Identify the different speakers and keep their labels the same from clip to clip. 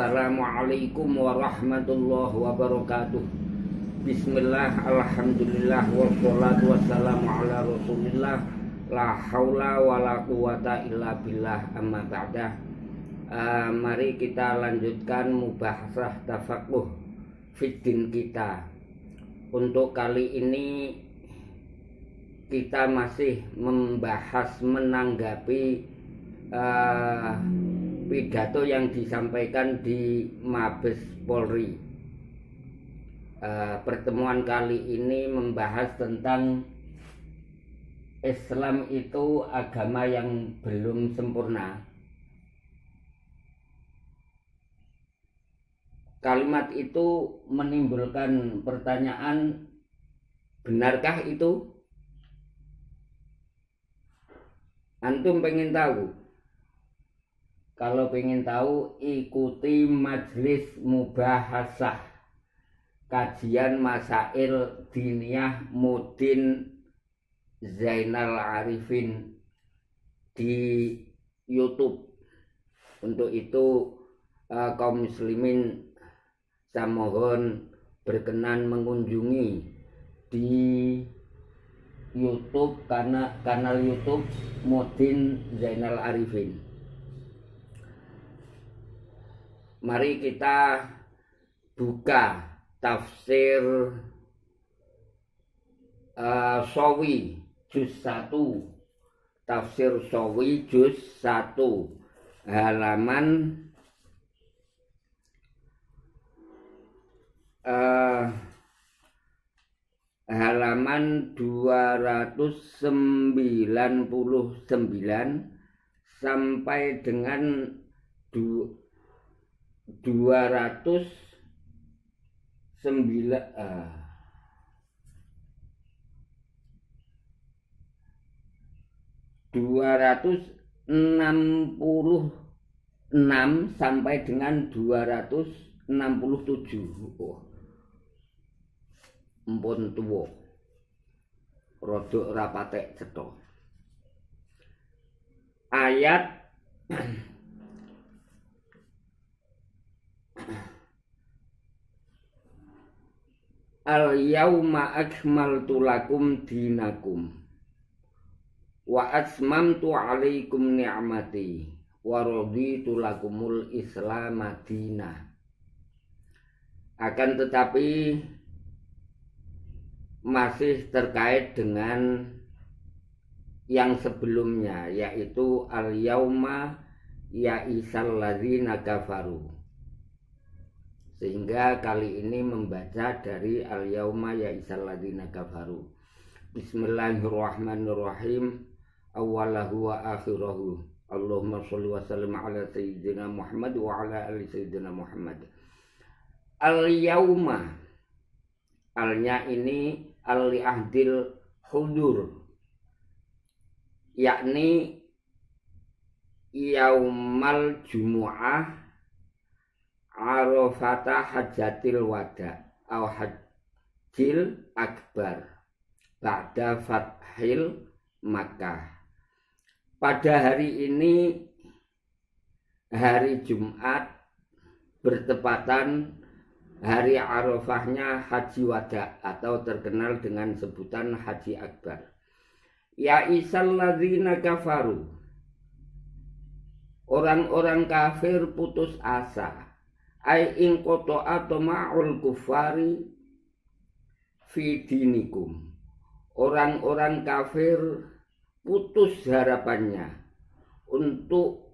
Speaker 1: Assalamualaikum warahmatullahi wabarakatuh. Bismillah, alhamdulillah, wassalatu wassalamu ala rasulillah. La haula wa la quwata illa billah, amma ba'dah. Mari kita lanjutkan mubahasah tafaqquh fiddin kita. Untuk kali ini kita masih membahas menanggapi pidato yang disampaikan di Mabes Polri. Pertemuan kali ini membahas tentang Islam itu agama yang belum sempurna. Kalimat itu menimbulkan pertanyaan, benarkah itu? Antum pengen tahu? Kalau pengen tahu, ikuti majelis mubahasah kajian masail diniyah Mudin Zainal Arifin di YouTube. Untuk itu kaum muslimin saya mohon berkenan mengunjungi di YouTube, karena kanal YouTube Mudin Zainal Arifin. Mari kita buka tafsir Shawi juz 1. Tafsir Shawi juz 1 halaman halaman 299 sampai dengan 296 sampai dengan 267. Empun tuwa rodok rapatek cetha. Ayat Al-yauma akmaltu lakum dinakum wa atmamtu alaikum ni'mati wa raditu lakumul Islam madina. Akan tetapi masih terkait dengan yang sebelumnya, yaitu al-yauma ya'isal ladzina kafaru. Sehingga kali ini membaca dari al-yauma ya'isal ladzina kafaru. Bismillahirrahmanirrahim. Awalahu wa akhirahu. Allahumma sholli wa sallim ala sayyidina Muhammad wa ala ali sayyidina Muhammad. Al-yauma, alnya ini al-li'ahdil hudur, yakni yaumal jumu'ah arafata hajatil wada atau hajjil akbar ba'da fathil Makkah. Pada hari ini, hari Jumat, bertepatan hari Arafahnya Haji Wada atau terkenal dengan sebutan Haji Akbar. Ya isal ladzina kafaru, orang-orang kafir putus asa. Ai in qata'a tama'ul kufari fi dinikum, orang-orang kafir putus harapannya untuk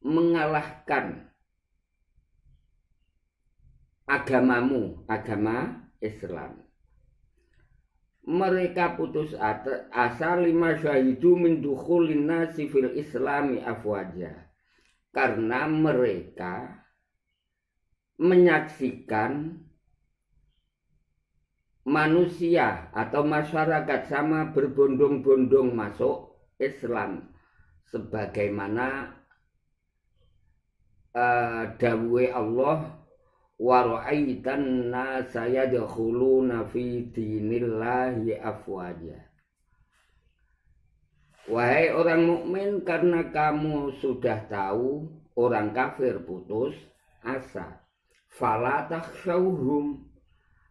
Speaker 1: mengalahkan agamamu, agama Islam. Mereka putus asa lima syahidu min dukhulin nasi fil islami afwaja, karena mereka menyaksikan manusia atau masyarakat sama berbondong-bondong masuk Islam, sebagaimana dawuhe Allah, wa ra'aitan nasa yadkhuluna fi dinillahi afwaja. Wahai orang mukmin, karena kamu sudah tahu orang kafir putus asa. Fala takhshawhum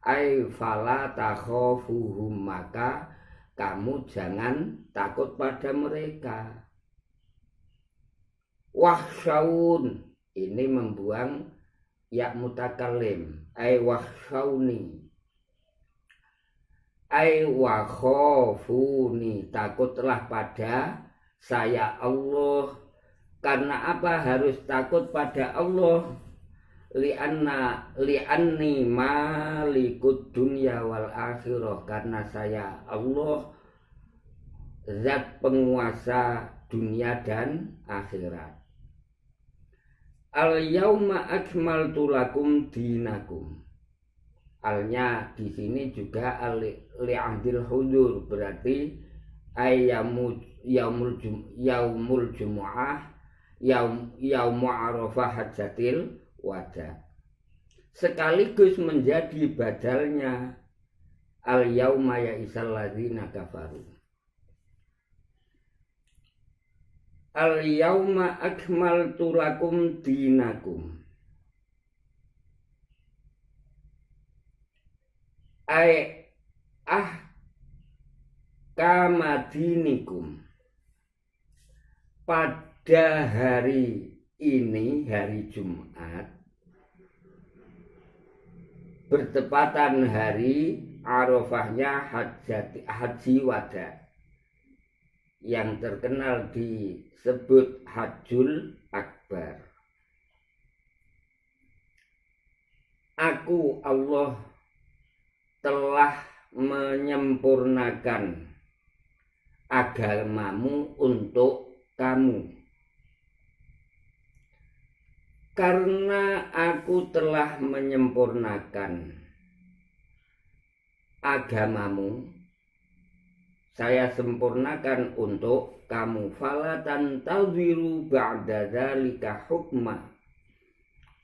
Speaker 1: ay fala takhafuhum, maka kamu jangan takut pada mereka. Wahsyawun, ini membuang ya mutakallim, ay wahsyawni, ay wakhafuni, takutlah pada saya Allah. Karena apa harus takut pada Allah? Li'anni malikud dunya wal akhirah, karena saya Allah zat penguasa dunia dan akhirat. Al yauma akmaltu lakum dinakum. Alnya di sini juga li'ahdil hudur, berarti yaumul jumu'ah, yaumu arafah hajatil wada, sekaligus menjadi badalnya al yauma ya isal ladzina kafaru. Al yauma akmaltu lakum dinakum, ay kamadinikum, pada hari ini, hari Jumat, bertepatan hari Arafahnya haji wada, yang terkenal disebut Hajjul Akbar. Aku Allah telah menyempurnakan agamamu untuk kamu. Karena aku telah menyempurnakan agamamu, saya sempurnakan untuk kamu. Fala tantaziru ba'da dzalika hukma,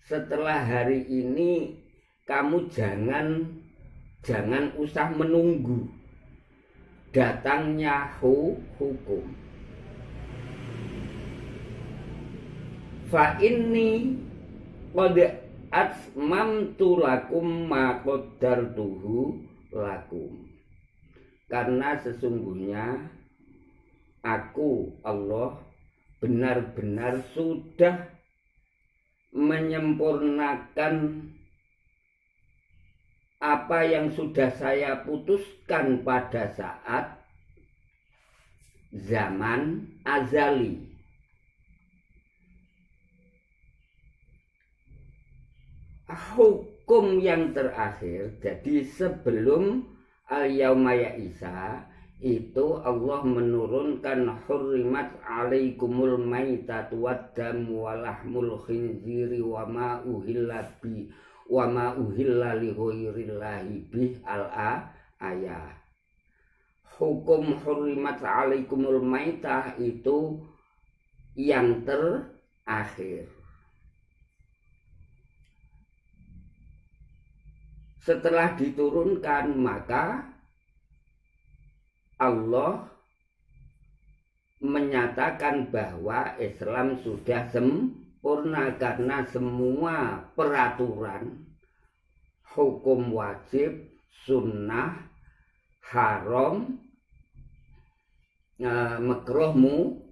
Speaker 1: setelah hari ini kamu jangan usah menunggu datangnya hukum. Fa inni qad atmamtu lakum ma qaddartuhu lakum, karena sesungguhnya aku Allah benar-benar sudah menyempurnakan apa yang sudah saya putuskan pada saat zaman azali. Hukum yang terakhir, jadi sebelum al-yauma ya Isa itu Allah menurunkan hurrimat alaikumul maitatu waddamu walahmul khinziri wa ma uhilla li ghairillahi bih al-ayah. Hukum hurrimat alaikumul maitah itu yang terakhir. Setelah diturunkan, maka Allah menyatakan bahwa Islam sudah sempurna, karena semua peraturan, hukum wajib, sunnah, haram, makruh,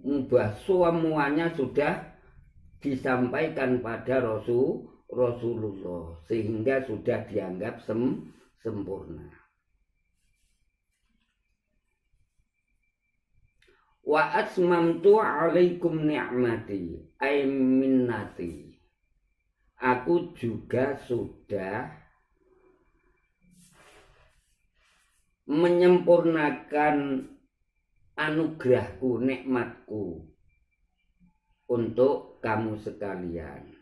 Speaker 1: mubah, semuanya sudah disampaikan pada Rasulullah, sehingga sudah dianggap sempurna. Wa atmamtu alaikum ni'mati ay minnati, aku juga sudah menyempurnakan anugerahku, nikmatku untuk kamu sekalian.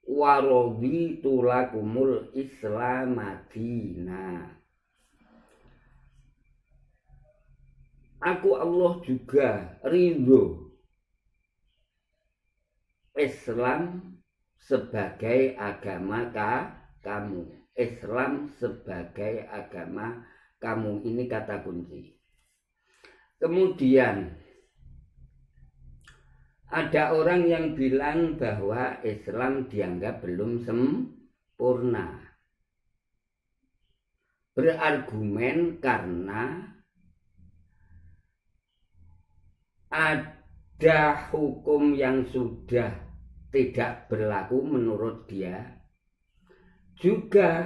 Speaker 1: Wa raditu lakumul islamadina, aku Allah juga ridho Islam sebagai agama kamu. Islam sebagai agama kamu, ini kata kunci. Kemudian Ada orang yang bilang bahwa Islam dianggap belum sempurna. Berargumen karena ada hukum yang sudah tidak berlaku menurut dia. Juga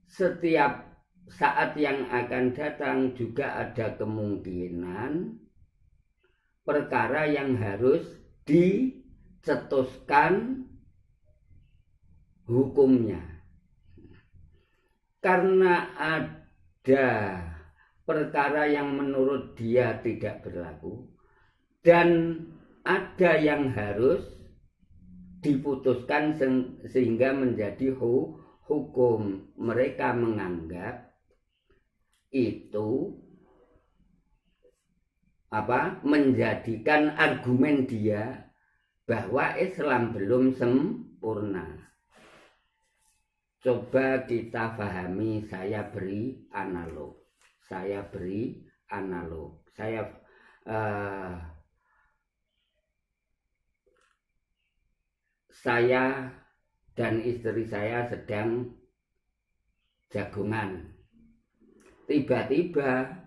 Speaker 1: setiap saat yang akan datang juga ada kemungkinan perkara yang harus dicetuskan hukumnya. Karena ada perkara yang menurut dia tidak berlaku dan ada yang harus diputuskan sehingga menjadi hukum. Mereka menganggap itu menjadikan argumen dia bahwa Islam belum sempurna. Coba kita pahami, saya beri analog. Saya dan istri saya sedang jagungan. Tiba-tiba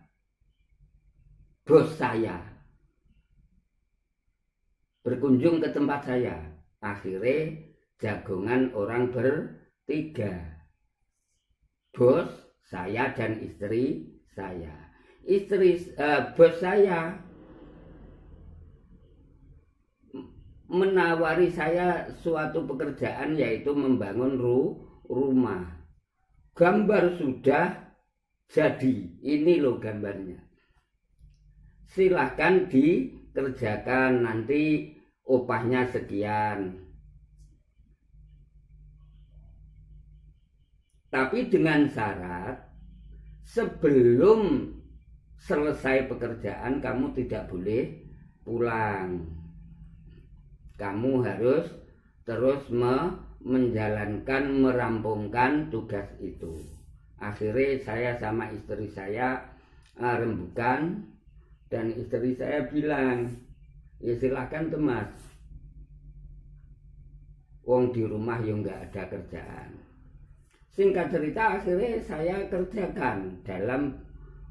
Speaker 1: bos saya berkunjung ke tempat saya. Akhirnya jagungan orang bertiga. Bos saya dan istri saya. Bos saya menawari saya suatu pekerjaan, yaitu membangun rumah. Gambar sudah jadi. Ini loh gambarnya. Silahkan dikerjakan, nanti upahnya sekian. Tapi dengan syarat sebelum selesai pekerjaan kamu tidak boleh pulang. Kamu harus terus menjalankan, merampungkan tugas itu. Akhirnya saya sama istri saya rembukan, dan istri saya bilang, ya silakan tuh mas, wong di rumah yang nggak ada kerjaan. Singkat cerita akhirnya saya kerjakan dalam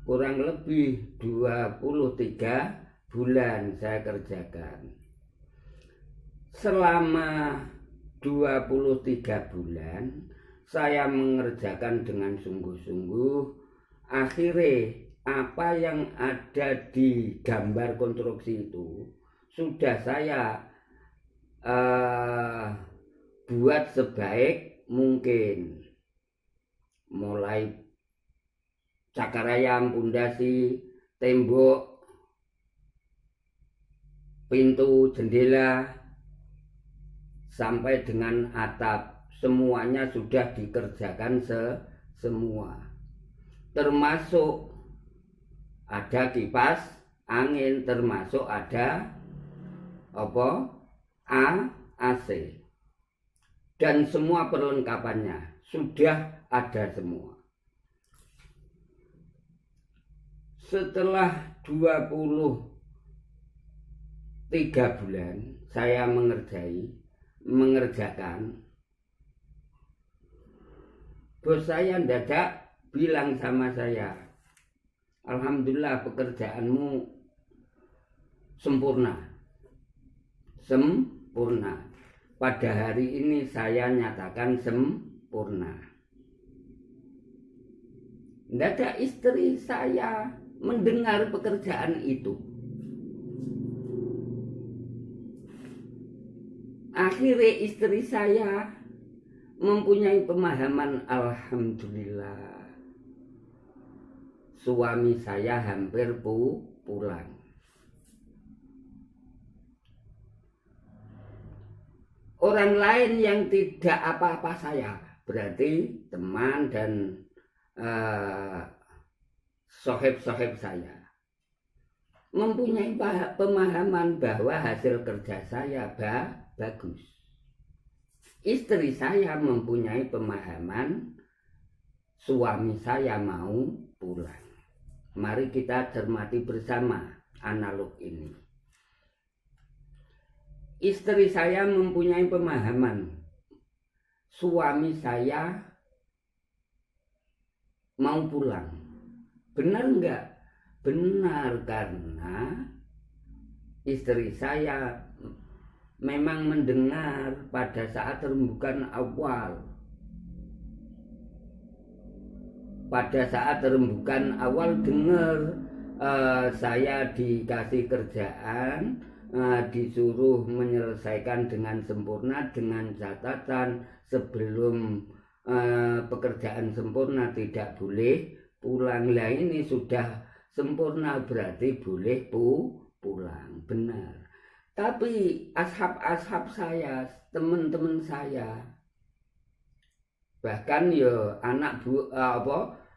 Speaker 1: kurang lebih 23 bulan saya kerjakan. Selama 23 bulan saya mengerjakan dengan sungguh-sungguh. Akhirnya apa yang ada di gambar konstruksi itu sudah saya buat sebaik mungkin. Mulai cakar ayam, pondasi, tembok, pintu, jendela, sampai dengan atap, semuanya sudah dikerjakan semua. Termasuk ada kipas angin, termasuk ada AC, dan semua perlengkapannya sudah ada semua. Setelah 23 bulan saya mengerjakan, bos saya mendadak bilang sama saya, alhamdulillah pekerjaanmu sempurna. Pada hari ini saya nyatakan sempurna. Mendadak istri saya mendengar pekerjaan itu. Akhirnya istri saya mempunyai pemahaman, alhamdulillah suami saya hampir pulang. Orang lain yang tidak apa-apa saya, berarti teman dan sohib-sohib saya, mempunyai pemahaman bahwa hasil kerja saya bagus. Istri saya mempunyai pemahaman suami saya mau pulang. Mari kita cermati bersama analog ini. istri saya mempunyai pemahaman suami saya mau pulang. Benar enggak? Benar, karena istri saya memang mendengar pada saat rembukan awal. Pada saat rembukan awal dengar saya dikasih kerjaan, disuruh menyelesaikan dengan sempurna, dengan catatan sebelum pekerjaan sempurna tidak boleh pulang. Lah ini sudah sempurna berarti boleh pulang. Benar. Tapi ashab-ashab saya, teman-teman saya, bahkan ya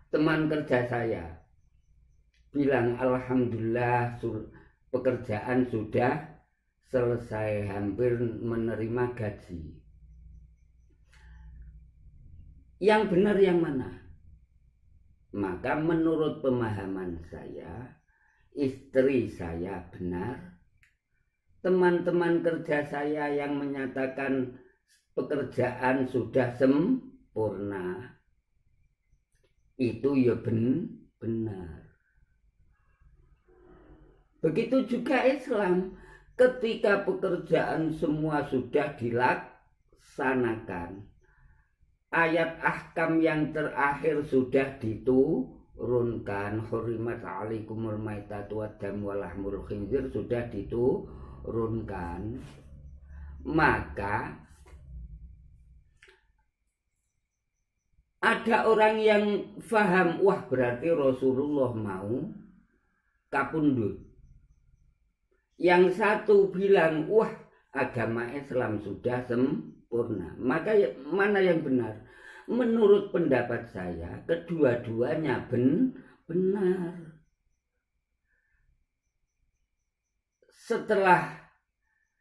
Speaker 1: teman kerja saya bilang alhamdulillah pekerjaan sudah selesai, hampir menerima gaji. Yang benar yang mana? Maka menurut pemahaman saya, istri saya benar. Teman-teman kerja saya yang menyatakan pekerjaan sudah sempurna, itu ya benar. Begitu juga Islam, ketika pekerjaan semua sudah dilaksanakan, ayat ahkam yang terakhir sudah diturunkan, hurimat alaikumul maitatu waddam walahmul khinzir sudah diturunkan, maka ada orang yang faham, wah berarti Rasulullah mau kapundhut. Yang satu bilang, wah agama Islam sudah sempurna. Maka mana yang benar? Menurut pendapat saya, kedua-duanya benar. Setelah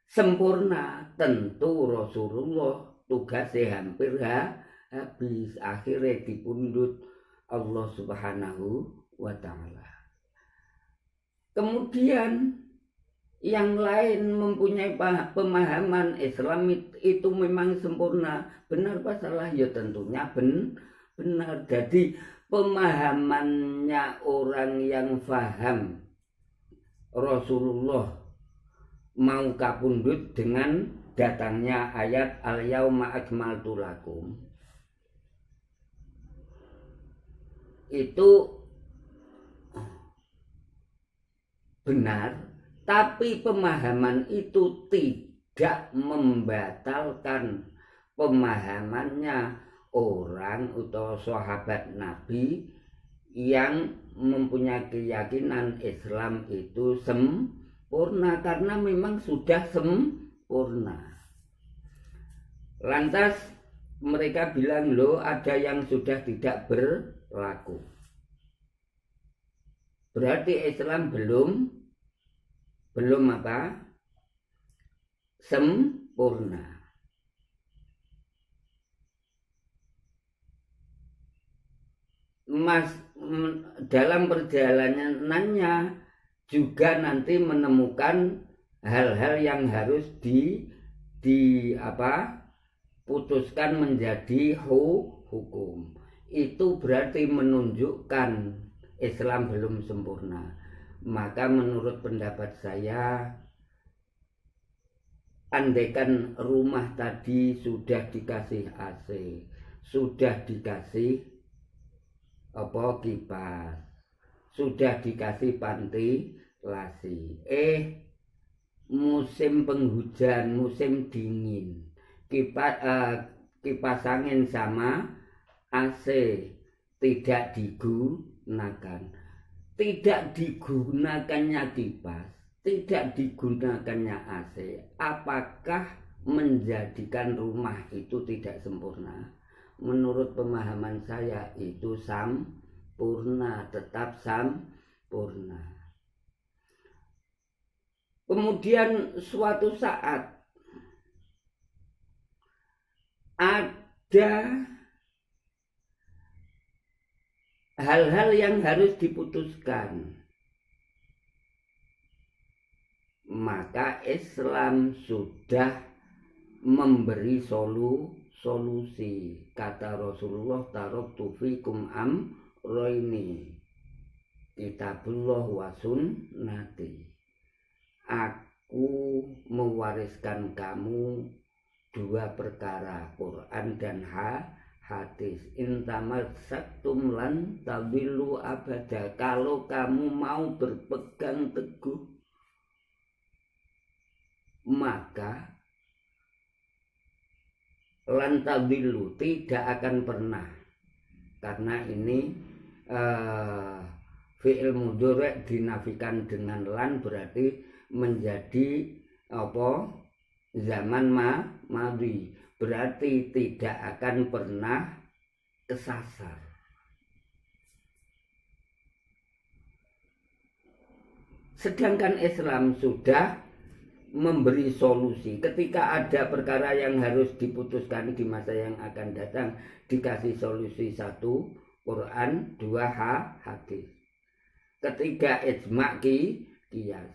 Speaker 1: sempurna, tentu Rasulullah tugasnya hampir habis. Akhirnya dipundhut Allah Subhanahu wa ta'ala. Kemudian yang lain mempunyai pemahaman Islam itu memang sempurna. Benar apa salah? Ya tentunya benar. Jadi pemahamannya orang yang faham Rasulullah mau kapundhut dengan datangnya ayat al-yauma akmaltu lakum, itu benar. Tapi pemahaman itu tidak membatalkan pemahamannya orang atau sahabat Nabi yang mempunyai keyakinan Islam itu sempurna, karena memang sudah sempurna. Lantas mereka bilang, loh ada yang sudah tidak berlaku. Berarti Islam belum apa? Sempurna. Dalam perjalanannya juga nanti menemukan hal-hal yang harus putuskan menjadi hukum. Itu berarti menunjukkan Islam belum sempurna. Maka menurut pendapat saya, andaikan rumah tadi sudah dikasih AC, sudah dikasih kipas, sudah dikasih ventilasi, musim penghujan, musim dingin, kipas angin sama AC tidak digunakan. Tidak digunakannya kipas, tidak digunakannya AC, apakah menjadikan rumah itu tidak sempurna? Menurut pemahaman saya itu sempurna, tetap sempurna. Kemudian suatu saat ada hal-hal yang harus diputuskan. maka Islam sudah memberi solusi. Kata Rasulullah, taraktu fikum amroini, kitabullah wa sunnati. Aku mewariskan kamu dua perkara, Quran dan hadis. Intamasaktum lan tadillu abada. Kalau kamu mau berpegang teguh, maka lan tadillu, tidak akan pernah. Karena ini fi'il mudhari' dinafikan dengan lan berarti menjadi apa? Zaman madhi, berarti tidak akan pernah kesasar. Sedangkan Islam sudah memberi solusi. Ketika ada perkara yang harus diputuskan di masa yang akan datang, dikasih solusi: satu, Quran; dua, hadis; ketiga, ijma' qiyas;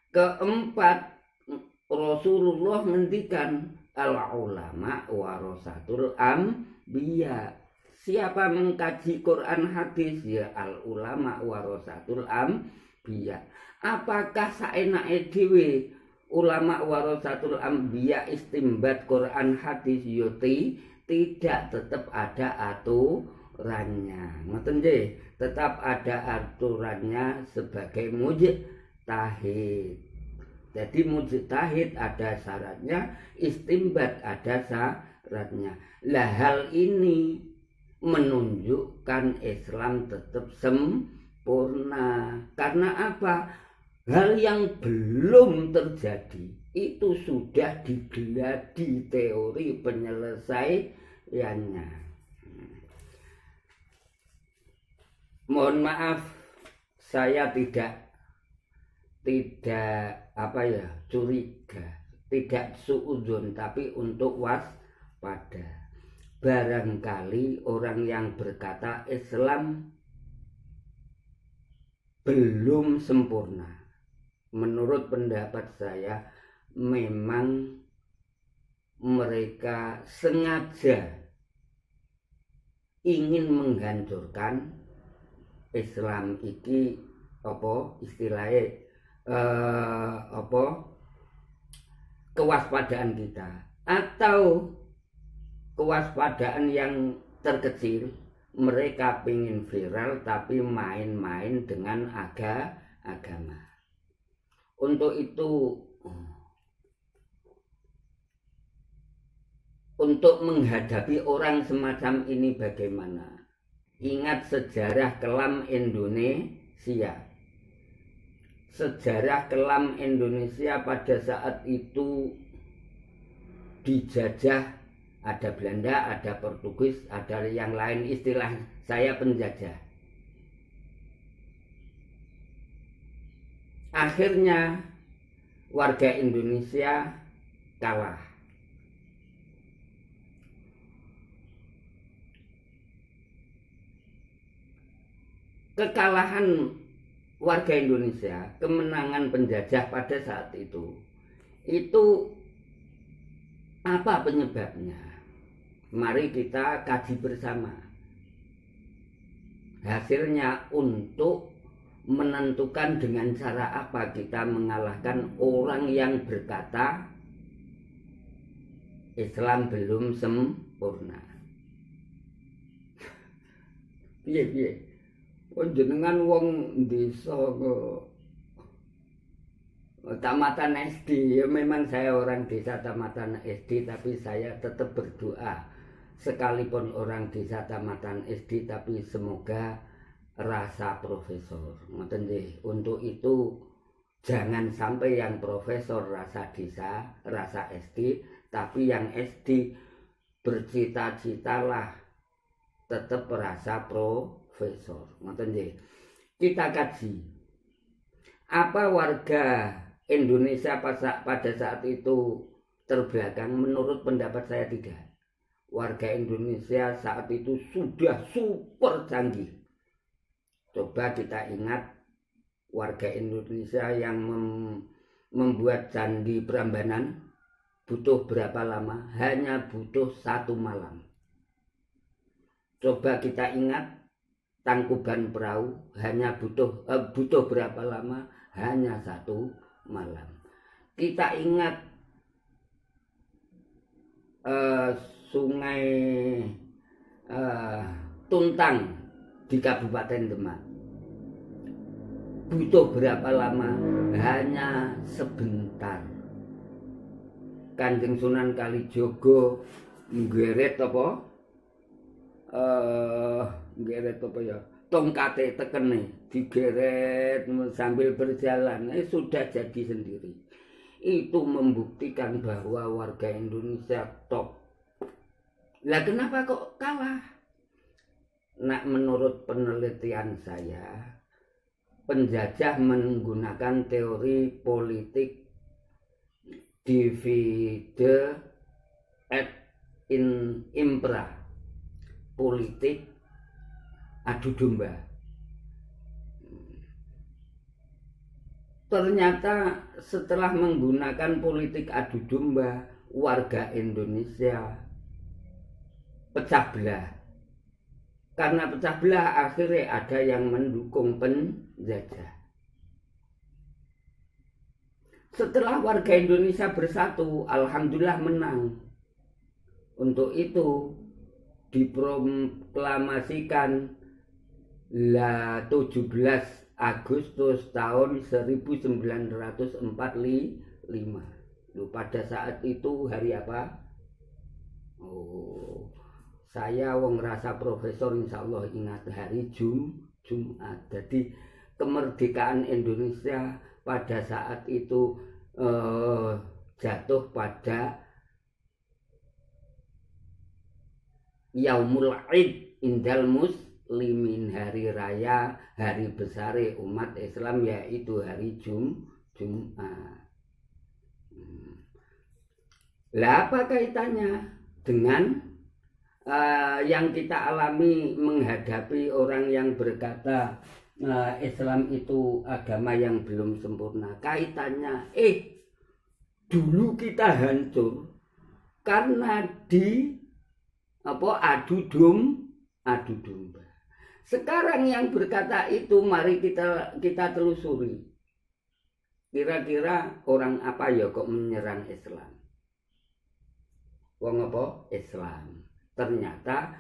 Speaker 1: keempat, Rasulullah ngendikan al ulama warasatul anbiya. Siapa mengkaji Quran hadis? Ya al ulama warasatul anbiya. Apakah saenake dhewe ulama warasatul anbiya istimbat Quran hadis? Yuti tidak, tetap ada aturannya. Ngoten nggih, tetap ada aturannya sebagai mujtahid. Jadi mujtahid ada syaratnya, istimbat ada syaratnya. Lah hal ini menunjukkan Islam tetap sempurna. Karena apa? Hal yang belum terjadi itu sudah digeladi teori penyelesaiannya. Mohon maaf, saya tidak curiga, tidak suudzon, tapi untuk waspada. Barangkali orang yang berkata Islam belum sempurna, menurut pendapat saya memang mereka sengaja ingin menghancurkan Islam iki, apa istilahnya, kewaspadaan kita, atau kewaspadaan yang terkecil. Mereka pengen viral tapi main-main dengan agama. Untuk itu, untuk menghadapi orang semacam ini bagaimana? Ingat sejarah kelam Indonesia. Sejarah kelam Indonesia pada saat itu dijajah, ada Belanda, ada Portugis, ada yang lain, istilah saya penjajah. Akhirnya warga Indonesia kalah. Kekalahan warga Indonesia, kemenangan penjajah pada saat itu apa penyebabnya? Mari kita kaji bersama. Hasilnya untuk menentukan dengan cara apa kita mengalahkan orang yang berkata Islam belum sempurna. Piye? Jenengan wong desa tamatan SD, ya memang saya orang desa tamatan SD, tapi saya tetap berdoa sekalipun orang desa tamatan SD, tapi semoga rasa profesor. Untuk itu jangan sampai yang profesor rasa desa, rasa SD, tapi yang SD bercita-citalah tetap rasa profesor. Kita kaji apa warga Indonesia pada saat itu terbelakang. Menurut pendapat saya tidak. Warga Indonesia saat itu sudah super canggih. Coba kita ingat warga Indonesia yang membuat candi Prambanan butuh berapa lama? Hanya butuh 1 malam. Coba kita ingat Tangkuban Perahu hanya butuh berapa lama? Hanya 1 malam. Kita ingat Sungai Tuntang di Kabupaten Demak. Butuh berapa lama? Hanya sebentar. Kanjeng Sunan Kalijaga nggeret apa? Nggeret apa ya? Tongkate tekene digeret sambil berjalan, sudah jadi sendiri. Itu membuktikan bahwa warga Indonesia top. Lah kenapa kok kalah? Nah, menurut penelitian saya, penjajah menggunakan teori politik divide et impera, politik adu domba. Ternyata setelah menggunakan politik adu domba, warga Indonesia pecah belah. Karena pecah belah, akhirnya ada yang mendukung penjajah. Setelah warga Indonesia bersatu, alhamdulillah menang. Untuk itu diproklamasikan 17 Agustus tahun 1945. Pada saat itu hari apa? Oh, saya wong rasa profesor, insya Allah ingat hari Jumat. Jadi kemerdekaan Indonesia pada saat itu jatuh pada Yaumul Id Indal Muslimin, hari raya, hari besar umat Islam, yaitu hari Jumat. Lah apa kaitannya dengan yang kita alami menghadapi orang yang berkata Islam itu agama yang belum sempurna? Kaitannya, dulu kita hancur karena adu domba. Sekarang yang berkata itu mari kita telusuri. Kira-kira orang apa ya kok menyerang Islam? Wong apa? Islam. Ternyata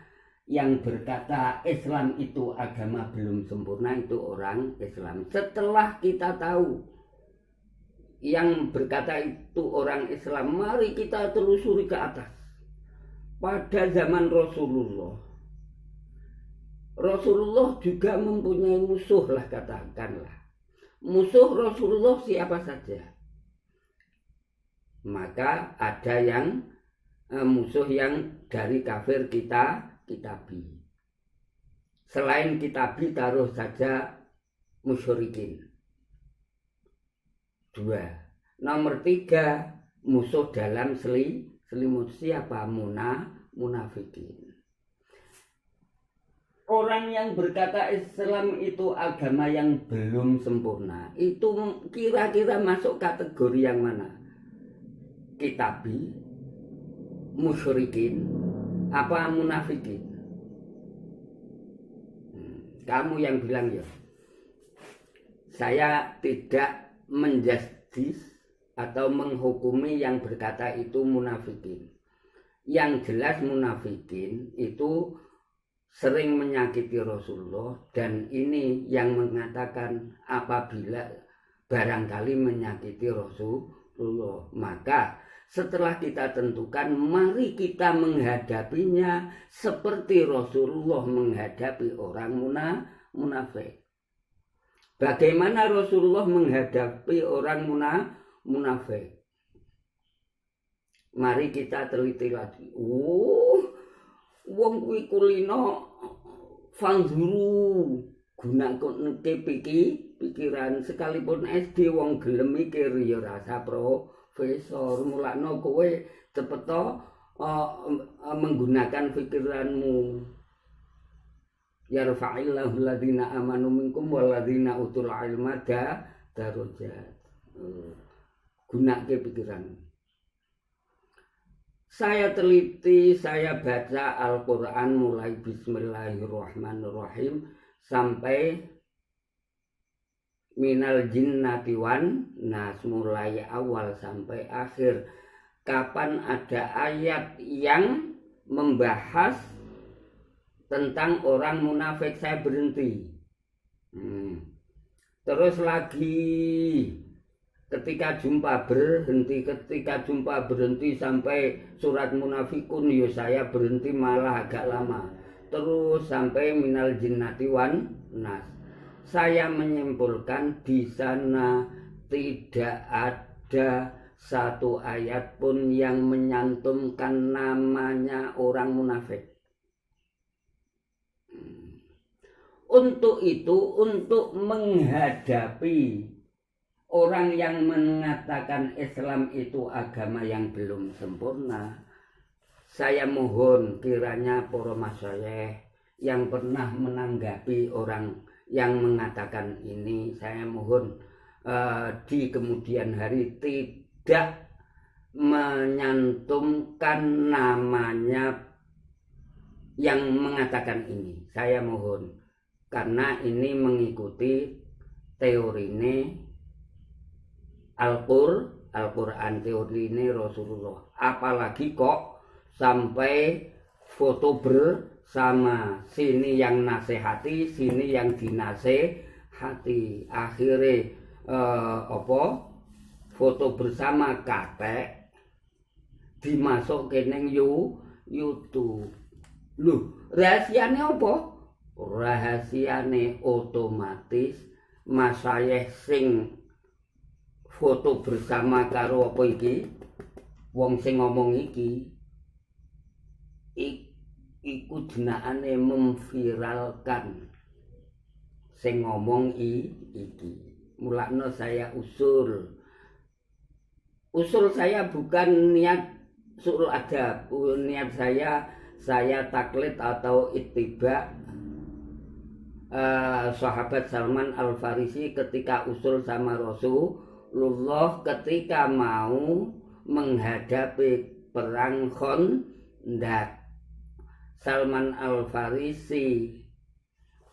Speaker 1: yang berkata Islam itu agama belum sempurna itu orang Islam. Setelah kita tahu yang berkata itu orang Islam, mari kita telusuri ke atas. Pada zaman Rasulullah juga mempunyai musuh lah, katakanlah. Musuh Rasulullah siapa saja. Maka ada yang musuh yang dari kafir kitabi. Selain kitabi taruh saja musyrikin. 2. Nomor 3, musuh dalam selimut siapa? Munafikin. Orang yang berkata Islam itu agama yang belum sempurna, itu kira-kira masuk kategori yang mana? Kitabi, musyrikin, apa munafikin? Kamu yang bilang ya. Saya tidak menjustis atau menghukumi yang berkata itu munafikin. Yang jelas munafikin itu sering menyakiti Rasulullah, dan ini yang mengatakan apabila barangkali menyakiti Rasulullah, maka setelah kita tentukan, mari kita menghadapinya seperti Rasulullah menghadapi orang munafik. Bagaimana Rasulullah menghadapi orang munafik? Mari kita teliti lagi. Wong kuwi kulino fanzuru, gunakake pikiran. Sekalipun SD wong gelem mikir ya rasa profesor. Mulakno kowe cepet menggunakan pikiranmu. Yarfa'illahu alladzina amanu minkum walladzina utul ilma darajat. gunake pikiran. Saya teliti, saya baca Al-Quran mulai Bismillahirrahmanirrahim sampai minal jinnati wan nas, mulai awal sampai akhir. Kapan ada ayat yang membahas tentang orang munafik, saya berhenti. Terus lagi ketika jumpa berhenti sampai surat munafikun, ya saya berhenti malah agak lama. Terus sampai minal jinnati wan nas. Saya menyimpulkan di sana tidak ada satu ayat pun yang menyantumkan namanya orang munafik. Untuk itu, untuk menghadapi orang yang mengatakan Islam itu agama yang belum sempurna, saya mohon kiranya para masyayikh yang pernah menanggapi orang yang mengatakan ini, saya mohon di kemudian hari tidak menyantumkan namanya yang mengatakan ini. Saya mohon, karena ini mengikuti teorine Al-Quran, teorine Rasulullah. Apalagi kok sampai foto bersama, sini yang nasihati, sini yang dinasehati. Akhirnya foto bersama katek dimasuk ke YouTube. Loh, rahasiane apa? Rahasiane otomatis masyayikh sing foto bersama karo apa iki, wong sing ngomong iki iku jenengane memviralkan sing ngomong iki. Mulakno saya usul saya bukan niat suul adab, niat saya taklid atau ittiba sahabat Salman Al-Farisi ketika usul sama Rasulullah ketika mau menghadapi perang Khandaq. Salman Al-Farisi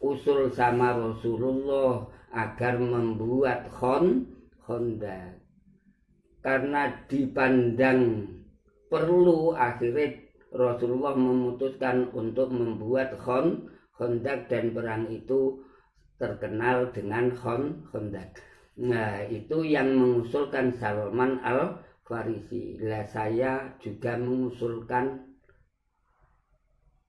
Speaker 1: usul sama Rasulullah agar membuat Khandaq. Karena dipandang perlu, akhirnya Rasulullah memutuskan untuk membuat Khandaq, dan perang itu terkenal dengan Khandaq. Nah, itu yang mengusulkan Salman Al-Farisi. Lah saya juga mengusulkan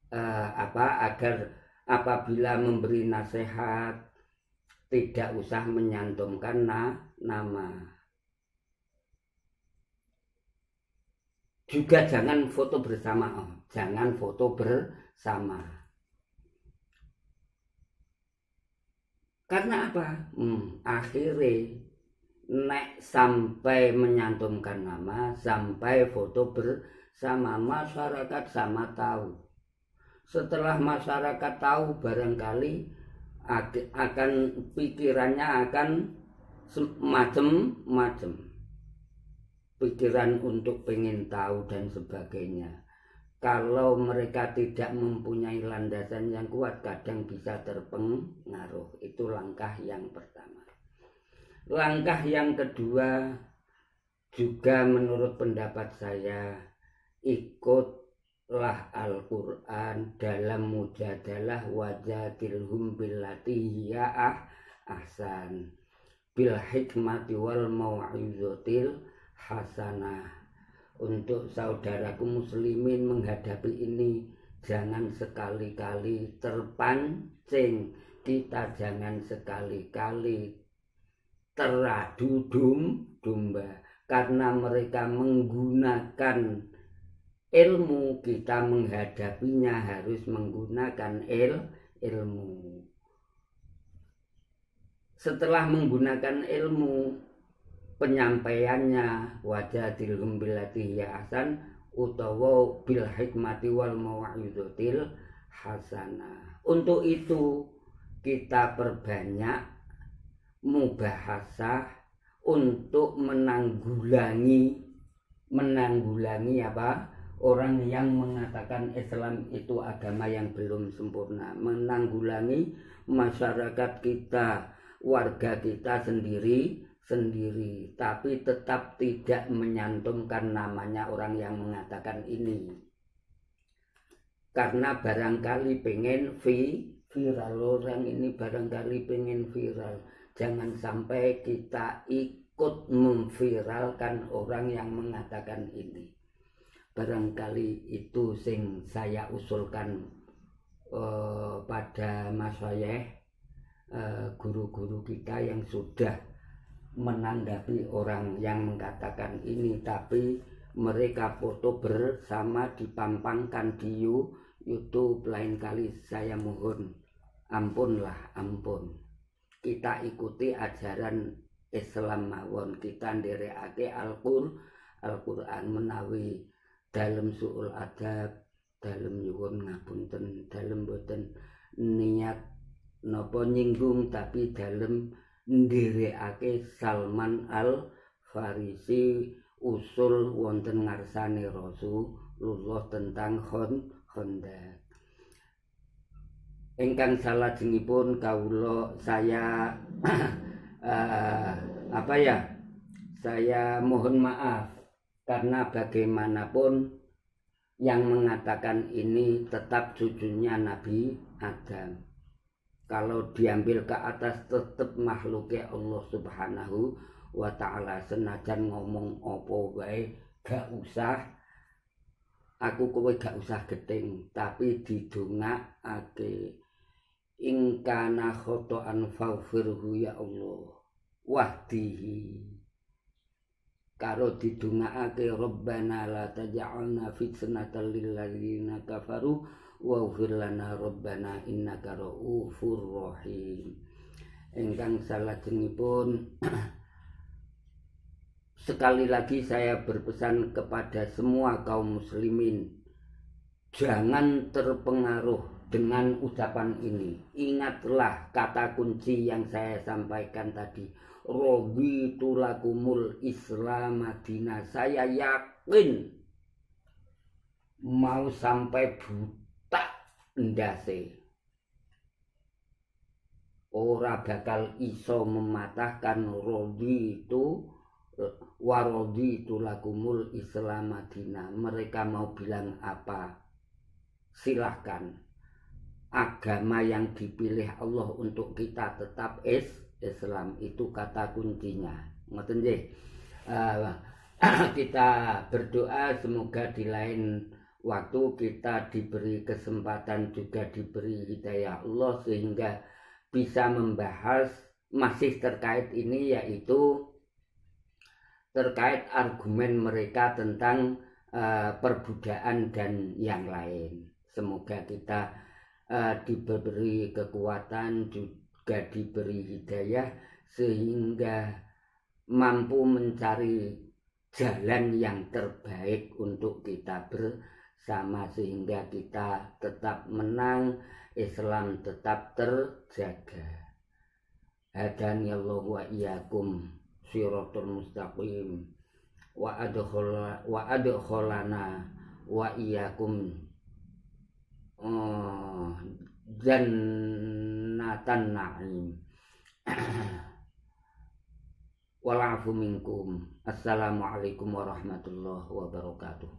Speaker 1: agar apabila memberi nasihat tidak usah menyantumkan nama. Juga jangan foto bersama, jangan foto bersama. Karena apa? Akhirnya nek sampai menyantumkan nama, sampai foto bersama, masyarakat sama tahu. Setelah masyarakat tahu, barangkali akan pikirannya akan macem-macem. Pikiran untuk pengen tahu dan sebagainya. Kalau mereka tidak mempunyai landasan yang kuat, kadang bisa terpengaruh. Itu langkah yang pertama. Langkah yang kedua, juga menurut pendapat saya, ikutlah Al-Quran dalam mujadalah wajadilhum billati hiya ahsan bil hikmati wal mau'izatil hasanah. Untuk saudaraku muslimin menghadapi ini, jangan sekali-kali terpancing, kita jangan sekali-kali teradu domba. Karena mereka menggunakan ilmu, kita menghadapinya harus menggunakan ilmu. Setelah menggunakan ilmu, penyampaiannya wajadilhum billati hiya ahsan utawa bil hikmati wal mau'izatil hasanah. Untuk itu kita perbanyak mubahasah untuk menanggulangi apa? Orang yang mengatakan Islam itu agama yang belum sempurna, menanggulangi masyarakat kita, warga kita sendiri, tapi tetap tidak menyantumkan namanya orang yang mengatakan ini. Karena barangkali pengen viral, orang ini barangkali pengen viral. Jangan sampai kita ikut memviralkan orang yang mengatakan ini. Barangkali itu sing saya usulkan pada masyayikh, guru-guru kita yang sudah menanggapi orang yang mengatakan ini, tapi mereka foto bersama dipampangkan di YouTube. Lain kali saya mohon ampun. Kita ikuti ajaran Islam mawon, kita nderekake Al-Qur'an menawi dalem suul adab, dalem nyuwun ngapunten, dalem boten niat napa nyinggung, tapi dalem ndherekake Salman Al-Farisi usul wonten ngarsane Rasulullah tentang Khandaq. Ingkang salajengipun kawula saya saya mohon maaf karena bagaimanapun yang mengatakan ini tetap cucunya Nabi Adam. Kalau diambil ke atas tetap makhluknya Allah Subhanahu wa ta'ala. Senajan ngomong opo wae gak usah, aku kowe gak usah geting, tapi didongakake ing kana khotoan faghfirhu ya Allah wahdihi, karo didongakake Rabbana la taj'alna fitnatan lil ladzina kafaru waghfir lana Rabbana innaka raufur rahim. Ingkang salajengipun sekali lagi saya berpesan kepada semua kaum muslimin, jangan terpengaruh dengan ucapan ini. Ingatlah kata kunci yang saya sampaikan tadi, raditu lakumul Islam Madinah. Saya yakin mau sampai buta ndase ora bakal iso mematahkan raditu lakumul Islam Madinah. Mereka mau bilang apa silahkan. Agama yang dipilih Allah untuk kita tetap Islam, itu kata kuncinya. Ngoten nggih. Kita berdoa semoga di lain waktu kita diberi kesempatan, juga diberi hidayah Allah sehingga bisa membahas masih terkait ini, yaitu terkait argumen mereka tentang perbudayaan dan yang lain. Semoga kita diberi kekuatan, juga diberi hidayah sehingga mampu mencari jalan yang terbaik untuk kita bersama, sehingga kita tetap menang, Islam tetap terjaga. Hadani Allah wa iyyakum shiratal mustaqim wa adkholana wa iyyakum jannatan na'im. Wal afu minkum. Assalamualaikum warahmatullahi wabarakatuh.